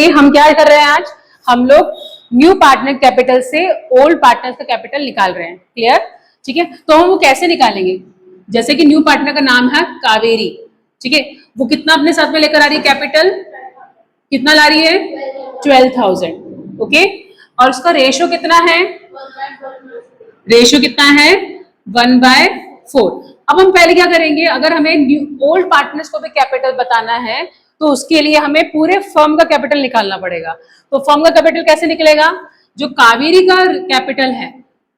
Basically हम क्या कर रहे हैं आज, हम लोग न्यू पार्टनर कैपिटल से ओल्ड पार्टनर का कैपिटल निकाल रहे हैं। क्लियर? ठीक है, तो हम वो कैसे निकालेंगे? जैसे कि न्यू पार्टनर का नाम है कावेरी, ठीक है, वो कितना अपने साथ में लेकर आ रही है कैपिटल, कितना ला रही है 12,000। ओके, और उसका रेशो कितना है, रेशो कितना है 1/4। अब हम पहले क्या करेंगे, अगर हमें ओल्ड पार्टनर्स को भी कैपिटल बताना है तो उसके लिए हमें पूरे फर्म का कैपिटल निकालना पड़ेगा। तो फर्म का कैपिटल कैसे निकलेगा, जो कावेरी का कैपिटल है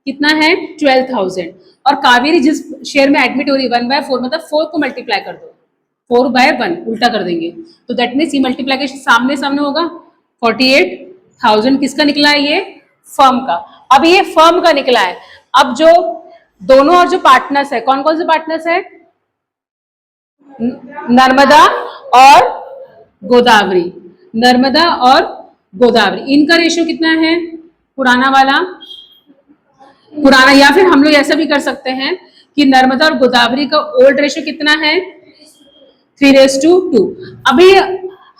कितना है 12,000, और कावेरी जिस शेयर में एडमिट हो रही है 1/4, मतलब 4 को मल्टीप्लाई कर दो, 4/1 उल्टा कर देंगे, तो दैट मीन्स ये मल्टीप्लीकेशन सामने सामने होगा। 48,000 किसका निकला है, ये फर्म का। अब ये फर्म का निकला है। अब जो दोनों और जो पार्टनर्स है, कौन कौन से पार्टनर्स है, नर्मदा और गोदावरी, नर्मदा और गोदावरी, इनका रेशियो कितना है, पुराना वाला, पुराना, या फिर हम लोग ऐसा भी कर सकते हैं कि नर्मदा और गोदावरी का ओल्ड रेशियो कितना है 3:2। अभी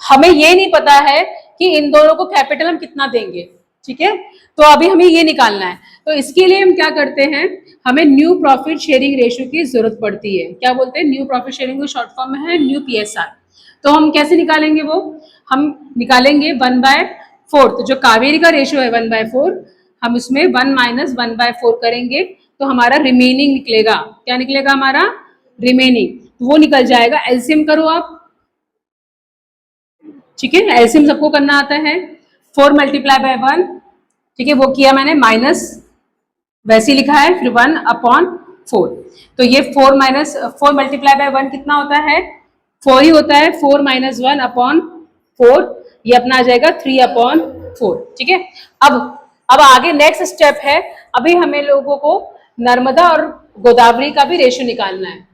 हमें ये नहीं पता है कि इन दोनों को कैपिटल हम कितना देंगे, ठीक है, तो अभी हमें ये निकालना है। तो इसके लिए हम क्या करते हैं, हमें न्यू प्रॉफिट शेयरिंग रेशियो की जरूरत पड़ती है। क्या बोलते हैं, न्यू प्रॉफिट शेयरिंग को शॉर्ट फॉर्म में है न्यू PSR। तो हम कैसे निकालेंगे, वो हम निकालेंगे 1/4। तो जो कावेरी का रेशियो है 1/4, हम उसमें 1 - 1/4 करेंगे तो हमारा रिमेनिंग निकलेगा। क्या निकलेगा हमारा रिमेनिंग, वो निकल जाएगा। एलसीएम करो आप, ठीक है, एलसीएम सबको करना आता है। 4 × 1, ठीक है, वो किया मैंने, माइनस वैसे ही लिखा है, फिर 1/4। तो ये 4 × 1 कितना होता है, 4 ही होता है। 4 - 1/4, ये अपना आ जाएगा 3/4। ठीक है, अब आगे नेक्स्ट स्टेप है, अभी हमें लोगों को नर्मदा और गोदावरी का भी रेशियो निकालना है।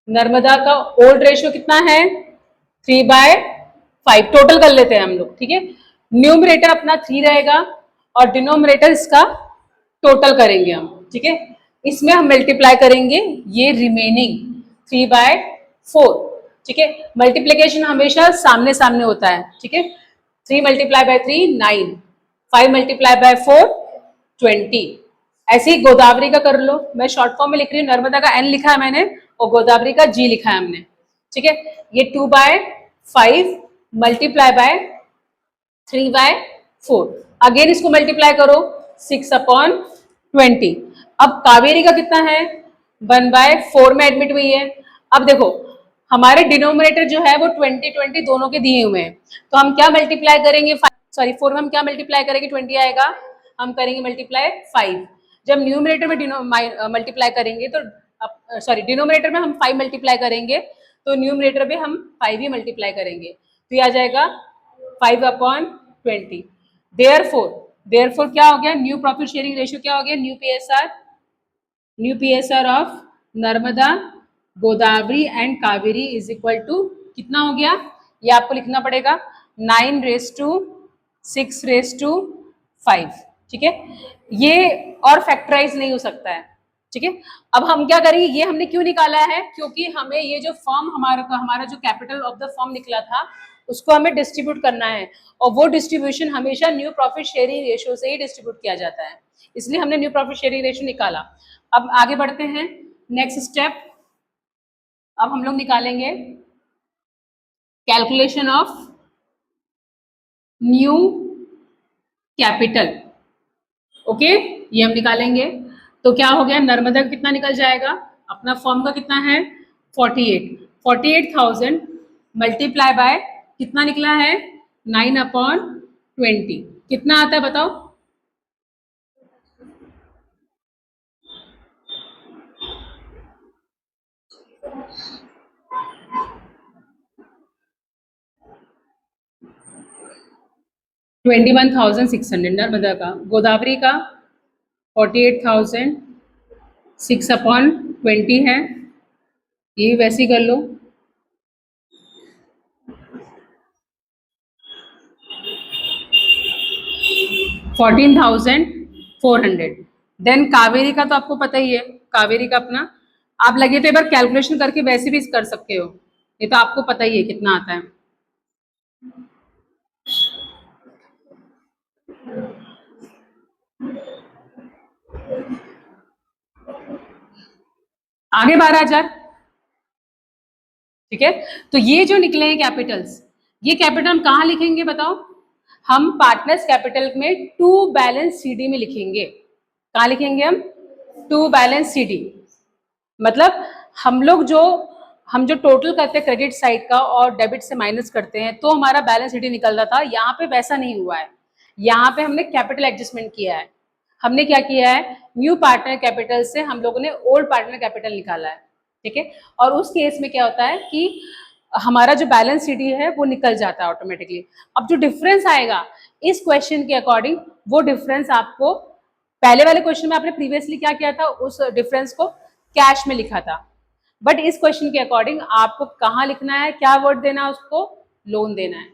नर्मदा का ओल्ड रेशियो कितना है 3/5, टोटल कर लेते हैं हम लोग, ठीक है। न्यूमरेटर अपना 3 रहेगा और डिनोमिनेटर इसका टोटल करेंगे हम, ठीक है। इसमें हम मल्टीप्लाई करेंगे ये रिमेनिंग 3/4, ठीक है। मल्टीप्लीकेशन हमेशा सामने सामने होता है, ठीक है। 3 × 3 9, 5 × 4 20। ऐसे ही गोदावरी का कर लो, मैं शॉर्ट फॉर्म में लिख रही हूँ, नर्मदा का N लिखा है मैंने और गोदावरी का G लिखा है हमने, ठीक है। ये 2/5 × 3/4, अगेन इसको मल्टीप्लाई करो 6/20। अब कावेरी का कितना है 1/4 में एडमिट हुई है। अब देखो हमारे डिनोमिनेटर जो है वो 20 दोनों के दिए हुए हैं, तो हम क्या मल्टीप्लाई करेंगे, 4 में हम क्या मल्टीप्लाई करेंगे, 20 आएगा, हम करेंगे मल्टीप्लाई 5। जब न्यूमरेटर में मल्टीप्लाई करेंगे तो डिनोमिनेटर में हम 5 मल्टीप्लाई करेंगे तो न्यूमरेटर में हम 5 ही मल्टीप्लाई करेंगे, तो ये आ जाएगा 5/20। देयरफॉर क्या हो गया, न्यू प्रॉफिट शेयरिंग रेशियो क्या हो गया, new PSR of Narmada, Godavari and Kaveri is equal to कितना हो गया, ये आपको लिखना पड़ेगा 9/6/5, ठीक है। ये और फैक्टराइज नहीं हो सकता है, ठीक है। अब हम क्या करेंगे, ये हमने क्यों निकाला है, क्योंकि हमें ये जो फर्म हमारा जो कैपिटल ऑफ द फर्म निकला था उसको हमें डिस्ट्रीब्यूट करना है, और वो डिस्ट्रीब्यूशन हमेशा न्यू प्रॉफिट शेयरिंग रेशियो से ही डिस्ट्रीब्यूट किया जाता है, इसलिए हमने न्यू प्रॉफिट शेयरिंग रेशियो निकाला। अब आगे बढ़ते हैं, नेक्स्ट स्टेप, अब हम लोग निकालेंगे calculation of new capital. Okay, ये हम निकालेंगे, तो क्या हो गया, नर्मदा का कितना निकल जाएगा, अपना फर्म का कितना है 48,000 मल्टीप्लाई बाय कितना निकला है 9/20, कितना आता है बताओ, $21,600 नर्मदा का, गोदावरी का 48,000 6/20 है, ये वैसे ही कर लो, 14,400। देन कावेरी का तो आपको पता ही है, कावेरी का अपना आप लगे तो एक बार कैलकुलेशन करके वैसे भी कर सकते हो, ये तो आपको पता ही है कितना आता है। आगे 12,000, ठीक है। तो ये जो निकले हैं कैपिटल्स, ये कैपिटल हम कहाँ लिखेंगे बताओ? हम पार्टनर्स कैपिटल में टू बैलेंस सीडी में लिखेंगे। कहाँ लिखेंगे हम? To balance CD. मतलब हम जो टोटल करते हैं क्रेडिट साइड का और डेबिट से माइनस करते हैं तो हमारा बैलेंस सीडी निकल रहा था। यहाँ पे वैसा नहीं हुआ है, यहाँ पे हमने कैपिटल एडजस्टमेंट किया है। हमने क्या किया है, न्यू पार्टनर कैपिटल से हम लोगों ने ओल्ड पार्टनर कैपिटल निकाला है, ठीक है। और उस केस में क्या होता है कि हमारा जो बैलेंस सीडी है वो निकल जाता है ऑटोमेटिकली। अब जो डिफरेंस आएगा इस क्वेश्चन के अकॉर्डिंग, वो डिफरेंस आपको पहले वाले क्वेश्चन में आपने प्रीवियसली क्या किया था, उस डिफरेंस को कैश में लिखा था, बट इस क्वेश्चन के अकॉर्डिंग आपको कहाँ लिखना है, क्या वर्ड देना है उसको, लोन देना है,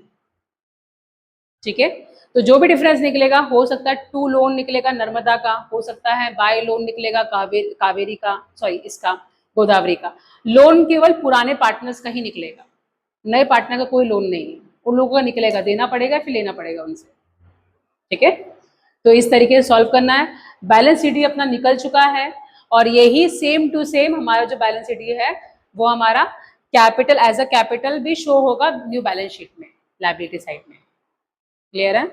ठीक है। तो जो भी डिफरेंस निकलेगा, हो सकता है टू लोन निकलेगा नर्मदा का, हो सकता है बाय लोन निकलेगा कावेरी का, सॉरी इसका गोदावरी का। लोन केवल पुराने पार्टनर्स का ही निकलेगा, नए पार्टनर का कोई लोन नहीं है, उन लोगों का निकलेगा, देना पड़ेगा फिर लेना पड़ेगा उनसे, ठीक है। तो इस तरीके से सॉल्व करना है। बैलेंस सीडी अपना निकल चुका है और यही सेम टू सेम हमारा जो बैलेंस सीडी है वो हमारा कैपिटल एज अ कैपिटल भी शो होगा न्यू बैलेंस शीट में, लायबिलिटी साइड में। क्लियर है?